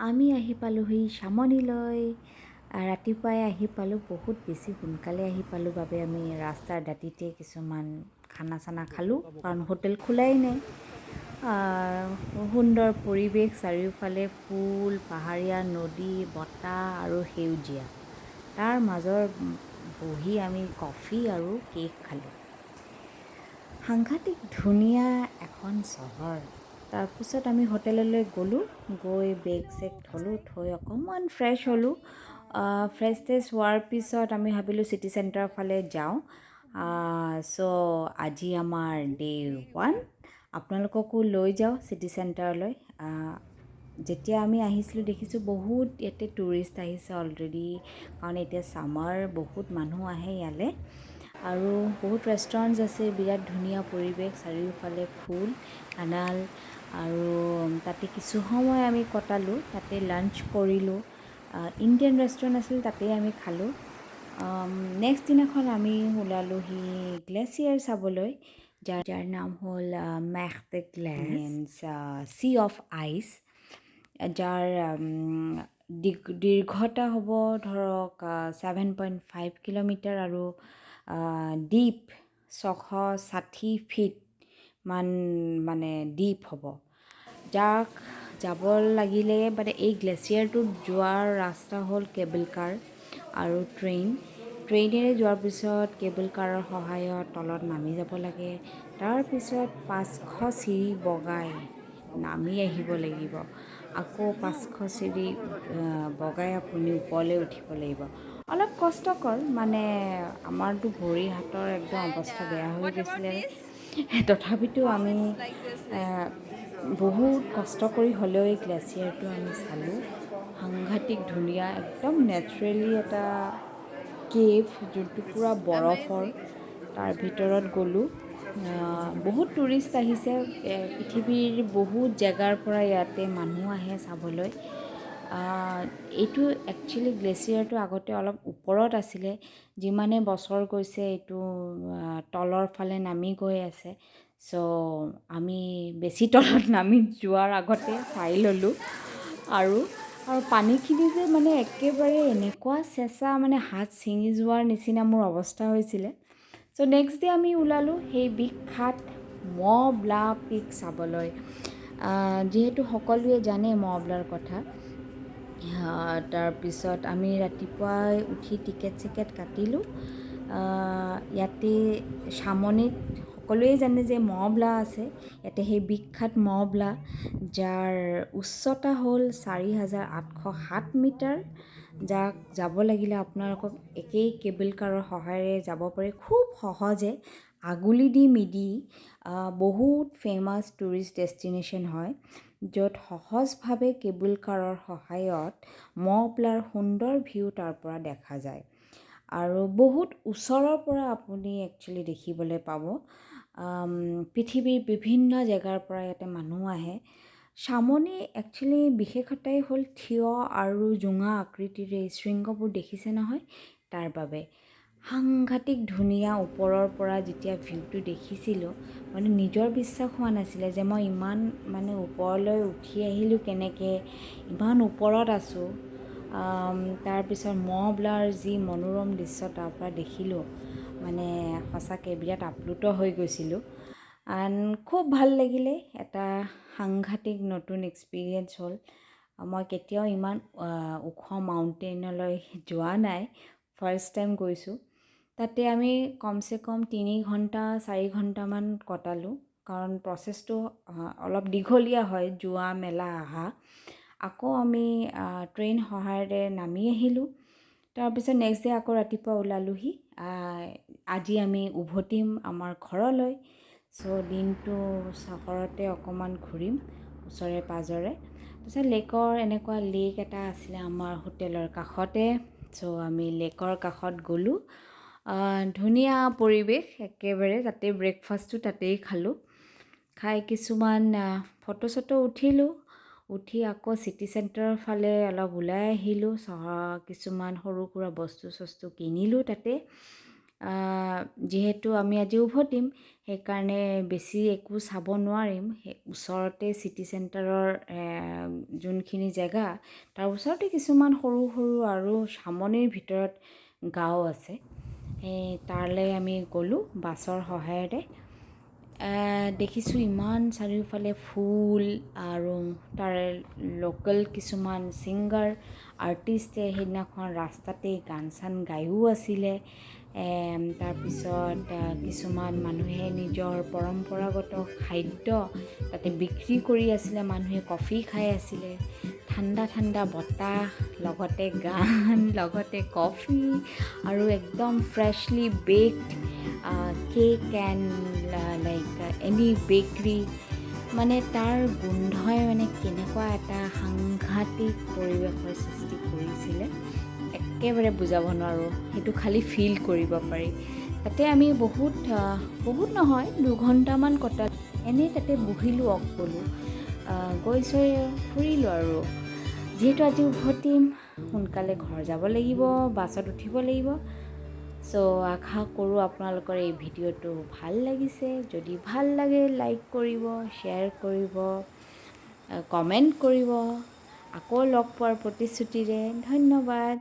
আমি আহি পালোহি চামনিলৈ। ৰাতিপুৱাই আহি পালোঁ, বহুত বেছি সোনকালে আহি পালোঁ বাবে আমি ৰাস্তাৰ দাঁতিতে কিছুমান খানা চানা খালোঁ, কাৰণ হোটেল খোলাই নাই। সুন্দৰ পৰিৱেশ, চাৰিওফালে ফুল, পাহাৰীয়া নদী, বতাহ আৰু সেউজীয়া। তাৰ মাজৰ বহি আমি কফি আৰু কেক খালোঁ। সাংঘাতিক ধুনীয়া এখন চহৰ। তাৰপিছত আমি হোটেললৈ গ'লোঁ, গৈ বেগ চেগ থলোঁ, থৈ অকণমান ফ্ৰেছ হ'লোঁ। ফ্ৰেছ ট্ৰেছ হোৱাৰ পিছত আমি ভাবিলোঁ চিটি চেণ্টাৰৰ ফালে যাওঁ। আজি আমাৰ ডে' 1, আপোনালোককো লৈ যাওঁ চিটি চেণ্টাৰলৈ। যেতিয়া আমি আহিছিলোঁ দেখিছোঁ বহুত ইয়াতে টুৰিষ্ট আহিছে অলৰেডি, কাৰণ এতিয়া ছামাৰ, বহুত মানুহ আহে ইয়ালৈ। আৰু বহুত ৰেষ্টুৰেণ্টছ আছে, বিৰাট ধুনীয়া পৰিৱেশ, চাৰিওফালে ফুল, কানাল, আৰু তাতে কিছু সময় আমি কটালোঁ, তাতে লাঞ্চ কৰিলোঁ। ইণ্ডিয়ান ৰেষ্টুৰেণ্ট আছিল, তাতেই আমি খালোঁ। নেক্সট দিনাখন আমি ওলালোহি গ্লেচিয়াৰ চাবলৈ, যাৰ নাম হ'ল মেঘ গ্লেছ, চি অফ আইচ, যাৰ দীৰ্ঘতা হ'ব ধৰক 7.5 কিলোমিটাৰ আৰু ডিপ 660 ফিট মান মানে ডিপ হ'ব। যাক যাব লাগিলে মানে এই গ্লেচিয়াৰটোত যোৱাৰ ৰাস্তা হ'ল কেবল কাৰ আৰু ট্ৰেইনেৰে যোৱাৰ পিছত কেবল কাৰৰ সহায়ত তলত নামি যাব লাগে। তাৰপিছত 500 চিৰি বগাই নামি আহিব লাগিব, আকৌ 500 চিৰি বগাই আপুনি ওপৰলৈ উঠিব লাগিব। অলপ কষ্টকৰ, মানে আমাৰতো ভৰি হাতৰ একদম অৱস্থা বেয়া হৈ গৈছিলে। তথাপিতো আমি বহুত কষ্ট কৰি হ'লেও এই গ্লেচিয়াৰটো আমি চালোঁ। সাংঘাতিক ধুনীয়া, একদম নেচাৰেলি এটা কেভ, যোনটো পূৰা বৰফৰ, তাৰ ভিতৰত গ'লোঁ। বহুত টুৰিষ্ট আহিছে, পৃথিৱীৰ বহুত জেগাৰ পৰা ইয়াতে মানুহ আহে চাবলৈ। এইটো একচুৱেলি গ্লেচিয়াৰটো আগতে অলপ ওপৰত আছিলে, যিমানে বছৰ গৈছে এইটো তলৰ ফালে নামি গৈ আছে। আমি বেছি তলত নামি যোৱাৰ আগতে চাই ল'লোঁ। আৰু পানীখিনি যে মানে একেবাৰে এনেকুৱা চেঁচা, মানে হাত ছিঙি যোৱাৰ নিচিনা মোৰ অৱস্থা হৈছিলে। নেক্সট ডে আমি ওলালোঁ সেই বিখ্যাত ম'ব্লা পিক চাবলৈ। যিহেতু সকলোৱে জানে ম'ব্লাৰ কথা। তাৰপিছত আমি ৰাতিপুৱাই উঠি টিকেট চিকেট কাটিলোঁ। ইয়াতে চামনিত সকলোৱে জানে যে ম'ব্লা আছে, ইয়াতে সেই বিখ্যাত ম'ব্লা, যাৰ উচ্চতা হ'ল 4,807 মিটাৰ। যাক যাব লাগিলে আপোনালোকক একেই কেবল কাৰৰ সহায়েৰে যাব পাৰে খুব সহজে, আগুলি দি মিদি। বহুত ফেমাছ টুৰিষ্ট ডেষ্টিনেশ্যন হয়, য'ত সহজভাৱে কেবল কাৰৰ সহায়ত ম'ব্লাৰ সুন্দৰ ভিউ তাৰ পৰা দেখা যায়। আৰু বহুত ওচৰৰ পৰা আপুনি একচুৱেলি দেখিবলৈ পাব। পৃথিৱীৰ বিভিন্ন জেগাৰ পৰা ইয়াতে মানুহ আহে। চামনি একচুৱেলি বিশেষতাই হ'ল থিয় আৰু জোঙা আকৃতিৰ এই শৃংগবোৰ দেখিছে নহয়, তাৰ বাবে সাংঘাতিক ধুনীয়া। ওপৰৰ পৰা যেতিয়া ভিউটো দেখিছিলোঁ, মানে নিজৰ বিশ্বাস হোৱা নাছিলে যে মই ইমান মানে ওপৰলৈ উঠি আহিলোঁ কেনেকৈ, ইমান ওপৰত আছোঁ। তাৰপিছত ম'ব্লাৰ যি মনোৰম দৃশ্য তাৰ পৰা দেখিলোঁ, মানে সঁচাকৈ বিৰাট আপ্লুত হৈ গৈছিলোঁ। খুব ভাল লাগিলে, এটা সাংঘাতিক নতুন এক্সপিৰিয়েঞ্চ হ'ল। মই কেতিয়াও ইমান ওখ মাউণ্টেইনলৈ যোৱা নাই, ফাৰ্ষ্ট টাইম গৈছোঁ। তাতে আমি কমচে কম 3 ঘণ্টা 4 ঘণ্টামান কটালোঁ, কাৰণ প্ৰচেছটো অলপ দীঘলীয়া হয়, যোৱা মেলা অহা। আকৌ আমি ট্ৰেইন সহায়েৰে নামি আহিলোঁ। তাৰপিছত নেক্সট ডে আকৌ ৰাতিপুৱা ওলালোহি। আজি আমি উভতিম আমাৰ ঘৰলৈ। দিনটো চহৰতে অকণমান ঘূৰিম ওচৰে পাঁজৰে। তাৰপিছত এনেকুৱা লেক এটা আছিলে আমাৰ হোটেলৰ কাষতে। আমি লেকৰ কাষত গ'লোঁ। ধুনীয়া পৰিৱেশ একেবাৰে, তাতে ব্ৰেকফাষ্টটো তাতেই খালোঁ। খাই কিছুমান ফটো চটো উঠিলোঁ। উঠি আকৌ চিটি চেণ্টাৰৰ ফালে অলপ ওলাই আহিলোঁ। কিছুমান সৰু সুৰা বস্তু চস্তু কিনিলোঁ তাতে। যিহেতু আমি আজি উভতিম, সেইকাৰণে বেছি একো চাব নোৱাৰিম। সেই ওচৰতে চিটি চেণ্টাৰৰ যোনখিনি জেগা, তাৰ ওচৰতে কিছুমান সৰু সৰু আৰু চামনিৰ ভিতৰত গাঁও আছে। সেই তালৈ আমি গ'লোঁ বাছৰ সহায়েৰে। দেখিছোঁ ইমান চাৰিওফালে ফুল, আৰু তাৰে লোকেল কিছুমান ছিংগাৰ আৰ্টিষ্টে সেইদিনাখন ৰাস্তাতে গান চান গায়ো আছিলে। তাৰপিছত কিছুমান মানুহে নিজৰ পৰম্পৰাগত খাদ্য তাতে বিক্ৰী কৰি আছিলে, মানুহে কফি খাই আছিলে, ঠাণ্ডা ঠাণ্ডা বতাহ, লগতে গান, লগতে কফি, আৰু একদম freshly baked cake and like any bakery. মানে তাৰ গোন্ধই মানে কেনেকুৱা এটা সাংঘাতিক পৰিৱেশৰ সৃষ্টি কৰিছিলে, একেবাৰে বুজাব নোৱাৰোঁ। সেইটো খালি ফিল কৰিব পাৰি। তাতে আমি বহুত নহয় 2 ঘণ্টামান কটালোঁ। এনেই তাতে বহিলোঁ, গ'লোঁ, গৈ চৈ ফুৰিলোঁ। আৰু যিহেতু আজি উভতিম, সোনকালে ঘৰ যাব লাগিব, বাছত উঠিব লাগিব। চ' আশা কৰোঁ আপোনালোকৰ এই ভিডিঅ'টো ভাল লাগিছে। যদি ভাল লাগে লাইক কৰিব, শ্বেয়াৰ কৰিব, কমেণ্ট কৰিব। আকৌ লগ পোৱাৰ প্ৰতিশ্ৰুতিৰে ধন্যবাদ।